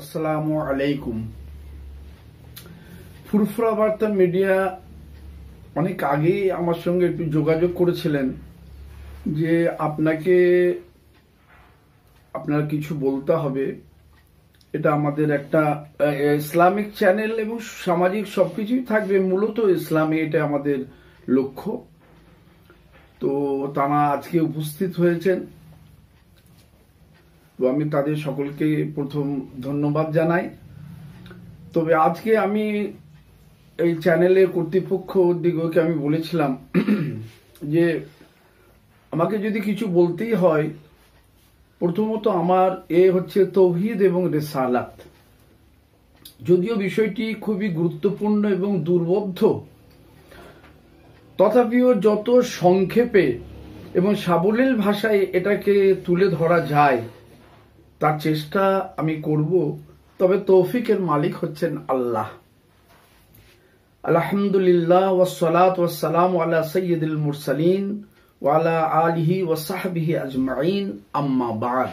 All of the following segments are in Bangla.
আসসালামু আলাইকুম। ফুরফুরা বার্তা মিডিয়া অনেক আগেই আমার সঙ্গে একটু যোগাযোগ করেছিলেন যে আপনার কিছু বলতে হবে। এটা আমাদের একটা ইসলামিক চ্যানেল এবং সামাজিক সবকিছুই থাকবে, মূলত ইসলামী, এটা আমাদের লক্ষ্য। তো তারা আজকে উপস্থিত হয়েছেন, তো আমি তাদের সকলকে প্রথম ধন্যবাদ জানাই। তবে আজকে আমি এই চ্যানেলের কর্তৃপক্ষ দিগকে আমি বলেছিলাম যে আমাকে যদি কিছু বলতেই হয়, প্রথমত আমার হচ্ছে তৌহিদ এবং রিসালাত। যদিও বিষয়টি খুবই গুরুত্বপূর্ণ এবং দুর্বোধ্য, তথাপিও যত সংক্ষেপে এবং সাবলীল ভাষায় এটাকে তুলে ধরা যায় তার চেষ্টা আমি করব। তবে তৌফিকের মালিক হচ্ছেন আল্লাহ। আলহামদুলিল্লাহ ওয়াসসালাতু ওয়াসসালামু আলা সাইয়্যিদিল মুরসালিন ওয়া আলা আলিহি ওয়া সাহবিহি আজমাইন, আম্মা বা'দ।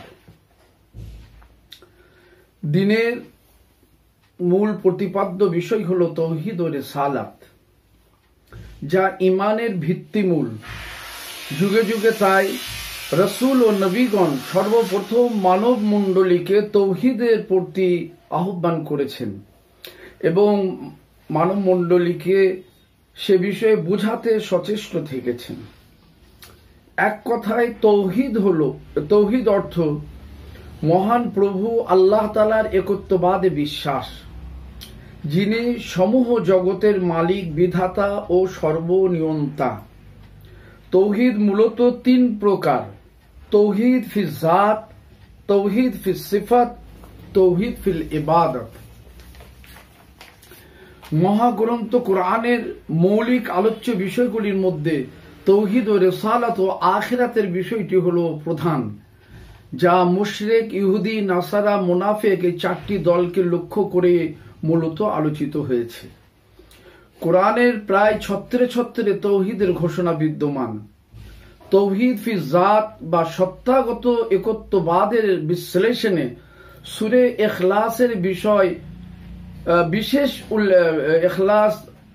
দিনের মূল প্রতিপাদ্য বিষয় হলো তৌহিদ ও রিসালাত, যা ঈমানের ভিত্তিমূল। যুগে যুগে তাই রাসূল ও নবীগণ সর্বপ্রথম মানব মণ্ডলীকে তৌহিদের প্রতি আহ্বান করেছেন এবং মানব মণ্ডলীকে সে বিষয়ে বুঝাতে সচেষ্ট থেকেছেন। এক কথায় তৌহিদ অর্থ মহান প্রভু আল্লাহ তাআলার একত্ববাদে বিশ্বাস, যিনি সমূহ জগতের মালিক, বিধাতা ও সর্বনিয়ন্তা। তৌহিদ মূলত তিন প্রকার: তৌহিদ ফিল জাত, তৌহিদ ফিল সিফাত, তৌহিদ ফিল ইবাদত। মহাগ্রন্থ কোরআনের মৌলিক আলোচ্য বিষয়গুলির মধ্যে তৌহিদ ও রিসালাত ও আখিরাতের বিষয়টি হলো প্রধান, যা মুশরিক, ইহুদি, নাসারা, মুনাফিক এই চারটি দলকে লক্ষ্য করে মূলত আলোচিত হয়েছে। কোরআনের প্রায় ছত্রে ছত্রে তৌহিদের ঘোষণা বিদ্যমান। তৌহিদ ফি জাত বা সত্তাগত একত্ববাদের বিশ্লেষণে সূরা ইখলাসের বিষয়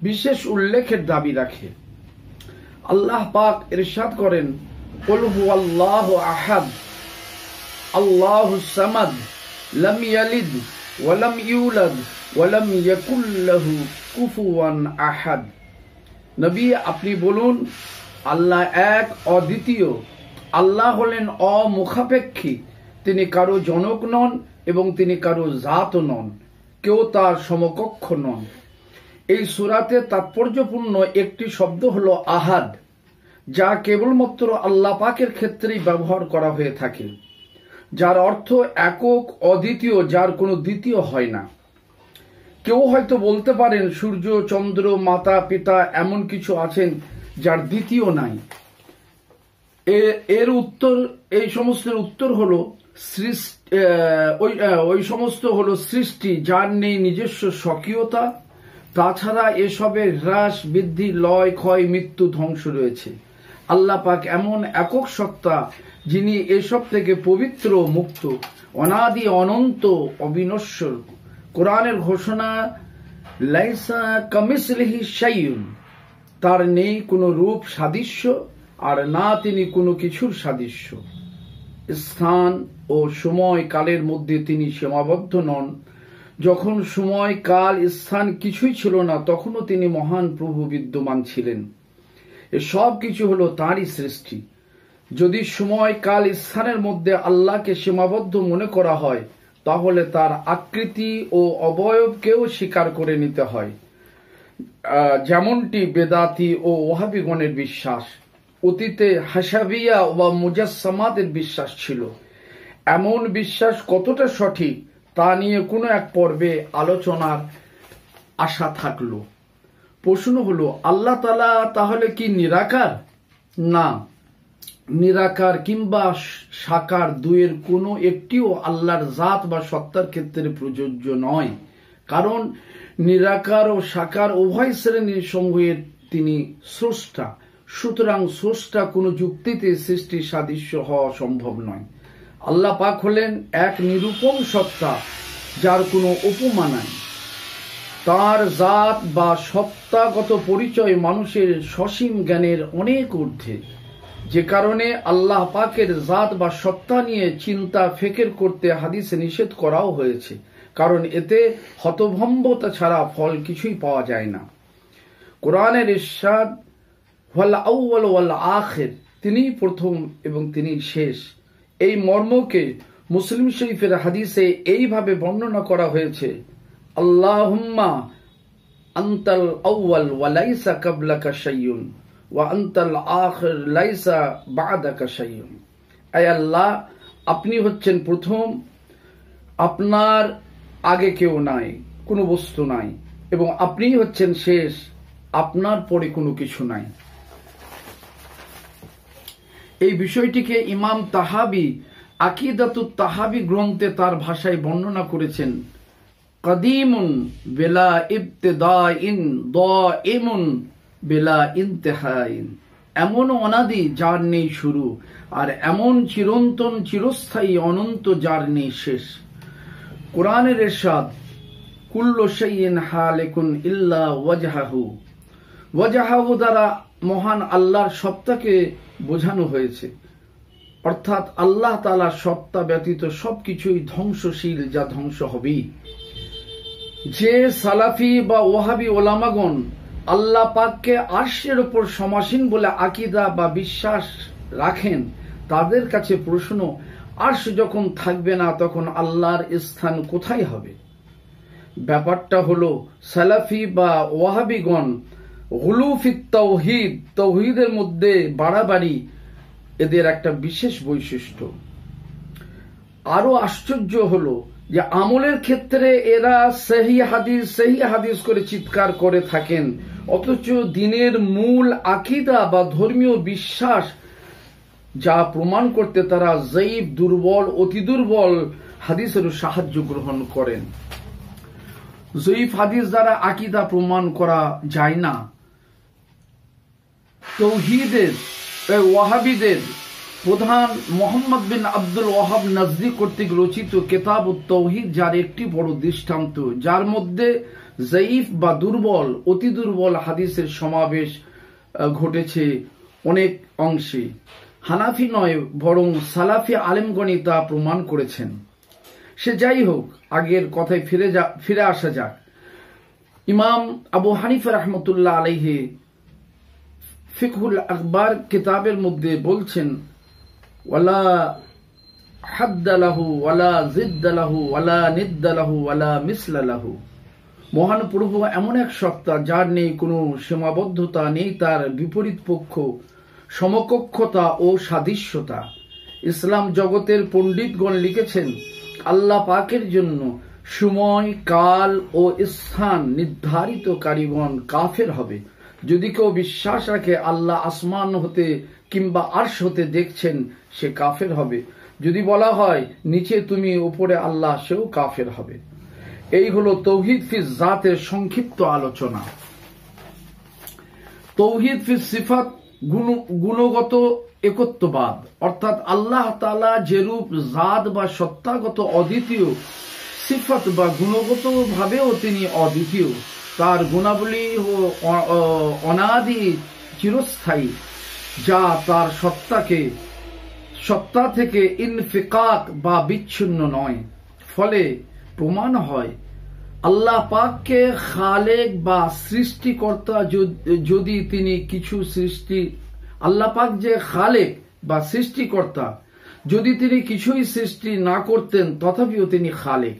বিশেষ উল্লেখের দাবি রাখে। আল্লাহ পাক ইরশাদ করেন, কুল হুয়াল্লাহু আহাদ, আল্লাহুস সামাদ, লাম ইয়ালিদ ওয়া লাম ইউলাদ ওয়া লাম ইয়াকুল লাহু কুফুয়ান আহাদ। নবী, আপনি বলুন, আল্লাহ এক, অদ্বিতীয়। আল্লাহ হলেন অমুখাপেক্ষী, তিনি কারো জনক নন এবং তিনি কারো জাত নন, কেউ তার সমকক্ষ নন। এই সূরাতে তাৎপর্যপূর্ণ একটি শব্দ হলো আহাদ, যা কেবলমাত্র আল্লাহ পাকের ক্ষেত্রেই ব্যবহার করা হয়ে থাকে, যার অর্থ একক, অদ্বিতীয়, যার কোনো দ্বিতীয় হয় না। কেউ হয়তো বলতে পারেন সূর্য, চন্দ্র, মাতা, পিতা এমন কিছু আছেন যার দ্বিতীয় নাই। এই সমস্ত উত্তর হলো ওই সমস্ত হলো সৃষ্টি, যার নেই নিজস্ব স্বকীয়তা। তাছাড়া এসবের হ্রাস, বৃদ্ধি, লয়, ক্ষয়, মৃত্যু, ধ্বংস রয়েছে। আল্লাহ পাক এমন একক সত্তা, যিনি এসব থেকে পবিত্র, মুক্ত, অনাদি, অনন্ত, অবিনশ্বর। কোরআনের ঘোষণা, লাইসা কামিসলিহি শাইউন, তার নেই কোনো রূপ সাদৃশ্য, আর না তিনি কোনো কিছুর সাদৃশ্য। স্থান ও সময় কালের মধ্যে তিনি সীমাবদ্ধ নন। যখন সময়, কাল, স্থান কিছুই ছিল না, তখনও তিনি মহান প্রভু বিদ্যমান ছিলেন। এসব কিছু হলো তাঁরই সৃষ্টি। যদি সময়, কাল, স্থানের মধ্যে আল্লাহকে সীমাবদ্ধ মনে করা হয়, তাহলে তার আকৃতি ও অবয়বকেও স্বীকার করে নিতে হয়, যেমনটি বেদাতি ও ওয়াহাবিগণের বিশ্বাস। অতীতে হাসাবিয়া বা মুজাসসামাদের বিশ্বাস ছিল। এমন বিশ্বাস কতটা সঠিক তা নিয়ে কোনো এক পর্বে আলোচনার আশা থাকলো। প্রশ্ন হলো, আল্লাহ তাআলা তাহলে কি নিরাকার? না, নিরাকার কিংবা সাকার দুয়ের কোনো একটিও আল্লাহর জাত বা সত্তার ক্ষেত্রে প্রযোজ্য নয়, কারণ নিরাকার ও সাকার উভয় শ্রেণীর সমূহের তিনি স্রষ্টা। সুতরাং স্রষ্টা কোনো যুক্তিতে সৃষ্টি সাদৃশ্য হওয়া সম্ভব নয়। আল্লাহ পাক হলেন এক নিরূপম সত্তা, যার কোনো উপমা নাই। তার জাত বা সত্তাগত পরিচয় মানুষের সসীম জ্ঞানের অনেক ঊর্ধ্বে, যে কারণে আল্লাহ পাকের জাত বা সত্তা নিয়ে চিন্তা ফিকির করতে হাদিসে নিষেধ করাও হয়েছে, কারণ এতে হতভম্বতা ছাড়া ফল কিছুই পাওয়া যায় না। কোরআনের ইরশাদ ওয়াল আউয়াল ওয়াল আখির, তিনিই প্রথম এবং তিনিই শেষ। এই মর্মকে মুসলিম শরীফের হাদিসে এইভাবে বর্ণনা করা হয়েছে, আল্লাহুম্মা আনতাল আউয়াল ওয়া লাইসা ক্বাবলাকা শাইউন ওয়া আনতাল আখির লাইসা বা'দাকা শাইউন। আয় আল্লাহ, আপনি হচ্ছেন প্রথম, আপনার আগে কেউ নাই, কোনো বস্তু নাই, এবং আপনিই হচ্ছেন শেষ, আপনার পরে কোনো কিছু নাই। এই বিষয়টিকে ইমাম তাহাবি আকিদাতুত তাহাবি গ্রন্থে তার ভাষায় বর্ণনা করেছেন, কদিমুন বিলা ইবতিদাইন দাইমুন বিলা ইনতিহাইন, এমন অনাদি যার নেই শুরু, আর এমন চিরন্তন চিরস্থায়ী অনন্ত যার নেই শেষ। কোরআনের ইরশাদ, কুল্লু শাইইন হালিকুন ইল্লা ওয়াজহাহু, ওয়াজহাহু দ্বারা মহান আল্লাহর সত্তাকে বোঝানো হয়েছে, অর্থাৎ আল্লাহ তাআলার সত্তা ব্যতীত সবকিছুই ধ্বংসশীল, যা ধ্বংস হবেই। যে সালাফি বা ওয়াহাবি ওলামাগণ আল্লাহ পাককে আরশের উপর সমাসীন বলে আকীদা বা বিশ্বাস রাখেন, তাদের কাছে প্রশ্ন, আরশ যখন থাকবে না তখন আল্লাহর স্থান কোথায় হবে? ব্যাপারটা হলো, সালাফি বা ওয়াহাবিগণ গুলু ফিত তাওহীদ, তাওহীদের মধ্যে বাড়াবাড়ি এদের একটা বিশেষ বৈশিষ্ট্য। আরো আশ্চর্য হলো যে আমলের ক্ষেত্রে এরা সহিহ হাদিস করে চিৎকার করে থাকেন, অথচ দিনের মূল আকীদা বা ধর্মীয় বিশ্বাস যা প্রমাণ করতে তারা যঈফ, দুর্বল, অতি দুর্বল হাদিসের সাহায্য গ্রহণ করেন। যঈফ হাদিস দ্বারা আকীদা প্রমাণ করা যায় না। তাওহীদের ওয়াহাবিদের প্রধান মুহাম্মদ বিন আব্দুল ওয়াহাব নাজদি কর্তৃক রচিত কিতাবুত তাওহীদ যার একটি বড় দৃষ্টান্ত, যার মধ্যে যঈফ বা দুর্বল, অতি দুর্বল হাদিসের সমাবেশ ঘটেছে অনেক অংশে। হানাফি নয় বরং সালাফি আলেমগণই তা প্রমাণ করেছেন। সে যাই হোক, আগের কথায় ফিরে আসা যাক। ইমাম আবু হানিফা রাহমাতুল্লাহ আলাইহি ফিকহুল আকবার কিতাবের মধ্যে বলছেন, ওয়ালা হাদ্দা লাহু ওয়ালা জিদ্দা লাহু ওয়ালা নিদ্দা লাহু ওয়ালা মিসলা লাহু, মহান প্রভু এমন এক সত্তা যার নেই কোনো সীমাবদ্ধতা, নেই তার বিপরীত পক্ষ, সমকক্ষতা ও সাদৃশ্যতা। ইসলাম জগতের পণ্ডিতগণ লিখেছেন, আল্লাহ পাকের জন্য সময়, কাল ও স্থান নির্ধারিতকারীগণ কাফের হবে। যদি কেউ বিশ্বাস রাখে আল্লাহ আসমান হতে কিংবা আরশ হতে দেখছেন, সে কাফের হবে। যদি বলা হয় নিচে তুমি, উপরে আল্লাহ, সেও কাফের হবে। এই হলো তাওহীদ ফি জাতের সংক্ষিপ্ত আলোচনা। তাওহীদ ফি সিফাত, গুণগত একত্ববাদ, অর্থাৎ আল্লাহ তাআলা যেরূপ জাত বা সত্তাগত অদ্বিতীয়, সিফাত বা গুণগত ভাবেও তিনি অদ্বিতীয়। তার গুণাবলী অনাদি, চিরস্থায়ী, যা তার সত্তা থেকে ইনফিকাক বা বিচ্ছিন্ন নয়। ফলে প্রমাণ হয় আল্লাহ পাককে খালেক বা সৃষ্টিকর্তা যদি তিনি কিছু সৃষ্টি, আল্লাহ পাক যে খালেক বা সৃষ্টিকর্তা, যদি তিনি কিছুই সৃষ্টি না করতেন তথাপিও তিনি খালেক।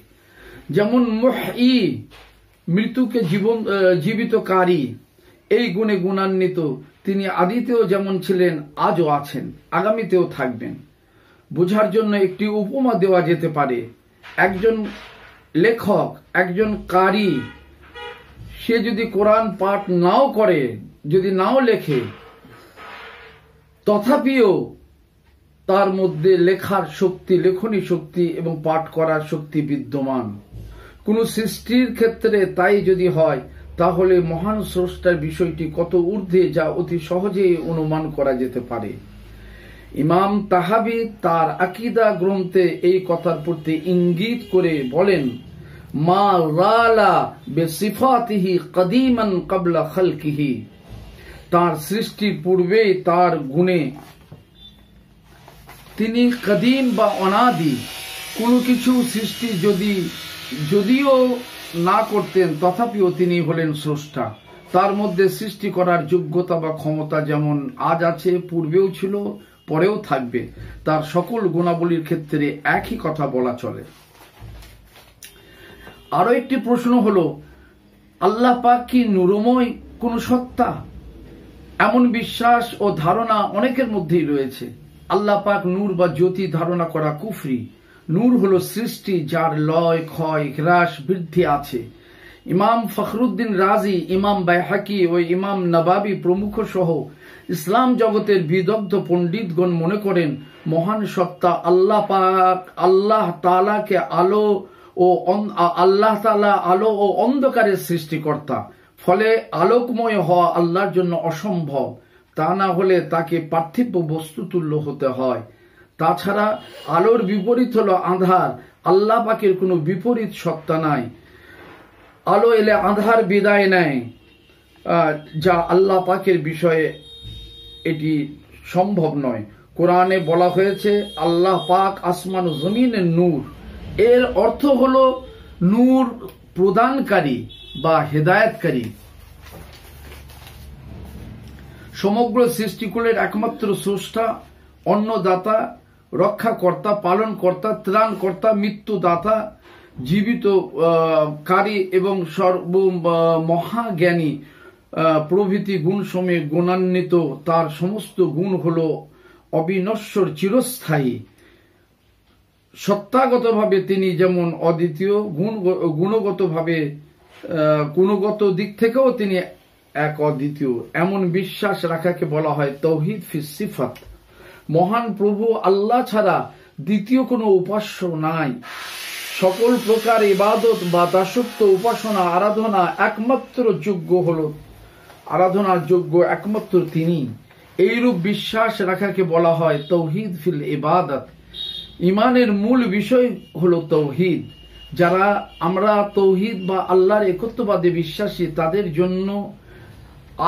যেমন মুহয়ী, মৃত্যুকে জীবিতকারী, এই গুণে গুণান্বিত তিনি আদিতেও যেমন ছিলেন, আজও আছেন, আগামীতেও থাকবেন। বোঝার জন্য একটি উপমা দেওয়া যেতে পারে। একজন লেখক, একজন কারি, সে যদি কোরআন পাঠ নাও করে, যদি নাও লেখে, তথাপিও তার মধ্যে লেখার শক্তি, লেখনী শক্তি এবং পাঠ করার শক্তি বিদ্যমান। কোন সৃষ্টির ক্ষেত্রে তাই যদি হয়, তাহলে মহান স্রষ্টার বিষয়টি কত ঊর্ধ্বে, যা অতি সহজেই অনুমান করা যেতে পারে। ইমাম তাহাবি তার আকীদা গ্রন্থে এই কথার প্রতি ইঙ্গিত করে বলেন, মা রালা বিসিফাতিহি কদিমান ক্বাবলা খালকিহি, তার সৃষ্টির পূর্বে তার গুণে তিনি কদিম বা অনাদি, কোনো কিছু সৃষ্টি যদিও না করতেন তথাপিও তিনি হলেন স্রষ্টা। তার মধ্যে সৃষ্টি করার যোগ্যতা বা ক্ষমতা যেমন আজ আছে, পূর্বেও ছিল, পরেও থাকবে। তার সকল গুণাবলীর ক্ষেত্রে একই কথা বলা চলে। আরো একটি প্রশ্ন হলো, আল্লাহ পাক কি নূরময় কোন সত্তা? এমন বিশ্বাস ও ধারণা অনেকের মধ্যেই রয়েছে। আল্লাহ পাক নূর বা জ্যোতি ধারণা করা কুফরি। নূর হলো সৃষ্টি যার লয়, ক্ষয়, হ্রাস, বৃদ্ধি আছে। ইমাম ফখরুদ্দিন রাজি, ইমাম বাইহাকি ও ইমাম নবাবী প্রমুখ সহ ইসলাম জগতের বিদগ্ধ পণ্ডিতগণ মনে করেন মহান সত্তা আল্লাহ পাক আল্লাহ তাআলাকে আলো ও অন্ধকারের সৃষ্টিকর্তা। ফলে আলোকময় হওয়া আল্লাহর জন্য অসম্ভব, তা না হলে তাকে পার্থিব বস্তু তুল্য হতে হয়। তাছাড়া আলোর বিপরীত হলো আঁধার। আল্লাহ পাকের কোনো বিপরীত সত্তা নাই। আলো এলে আঁধার বিদায় নেয়, যা আল্লাহ পাকের বিষয়ে এটি সম্ভব নয়। কোরআনে বলা হয়েছে আল্লাহ পাক আসমান ও জমিনের নূর। এর অর্থ হলো নূর প্রদানকারী বা হেদায়েতকারী। সমগ্র সৃষ্টিকুলের একমাত্র স্রষ্টা, অন্নদাতা, রক্ষাকর্তা, পালনকর্তা, ত্রাণকর্তা, মৃত্যুদাতা, জীবিত কারী এবং মহাজ্ঞানী প্রভৃতি গুণসমূহে গুণান্বিত। তার সমস্ত গুণ হল অবিনশ্বর, চিরস্থায়ী। সত্তাগতভাবে তিনি যেমন অদ্বিতীয়, গুণগত দিক থেকেও তিনি এক অদ্বিতীয়। এমন বিশ্বাস রাখাকে বলা হয় তাওহীদ ফিস সিফাত। মহান প্রভু আল্লাহ ছাড়া দ্বিতীয় কোনো উপাস্য নাই। সকল প্রকার ইবাদত বা দাসত্ব, উপাসনা, আরাধনার যোগ্য একমাত্র তিনি। এইরূপ বিশ্বাস রাখাকে বলা হয় তাওহীদ ফিল ইবাদত। ইমানের মূল বিষয় হলো তাওহীদ। যারা আমরা তাওহীদ বা আল্লাহর একত্ববাদে বিশ্বাসী, তাদের জন্য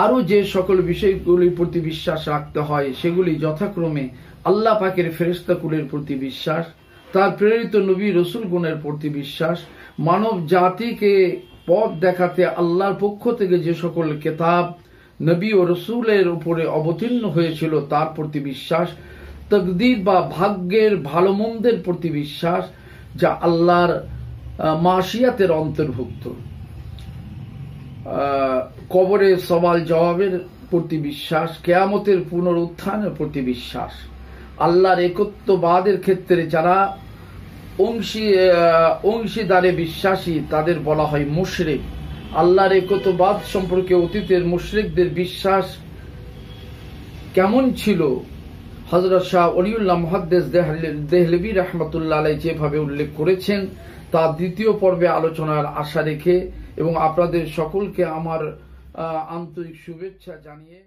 আরো যে সকল বিষয়গুলির প্রতি বিশ্বাস রাখতে হয় সেগুলি যথাক্রমে আল্লাহ পাকের ফেরেশতাকুলের প্রতি বিশ্বাস, তার প্রেরিত নবী রসুলগণের প্রতি বিশ্বাস, মানব জাতিকে পথ দেখাতে আল্লাহর পক্ষ থেকে যে সকল কিতাব, নবী ও রসুলের উপরে অবতীর্ণ হয়েছিল তার প্রতি বিশ্বাস, তাকদীর বা ভাগ্যের ভালো মন্দের প্রতি বিশ্বাস যা আল্লাহর মাশিয়াতের অন্তর্ভুক্ত, কবরে সওয়াল জবাবের প্রতি বিশ্বাস, কিয়ামতের পুনরুত্থানের প্রতি বিশ্বাস। আল্লাহর একত্ববাদের ক্ষেত্রে যারা অংশীদারে বিশ্বাসী তাদের বলা হয় মুশরিক। আল্লাহর একত্ববাদ সম্পর্কে অতীতের মুশরিকদের বিশ্বাস কেমন ছিল হযরত শাহ ওলিউল্লাহ মুহাদ্দিস দেহলভী রাহমাতুল্লাহ আলাইহি যেভাবে উল্লেখ করেছেন তা দ্বিতীয় পর্বে আলোচনার আশা রেখে এবং আপনাদের সকলকে আমার আন্তরিক শুভেচ্ছা জানিয়ে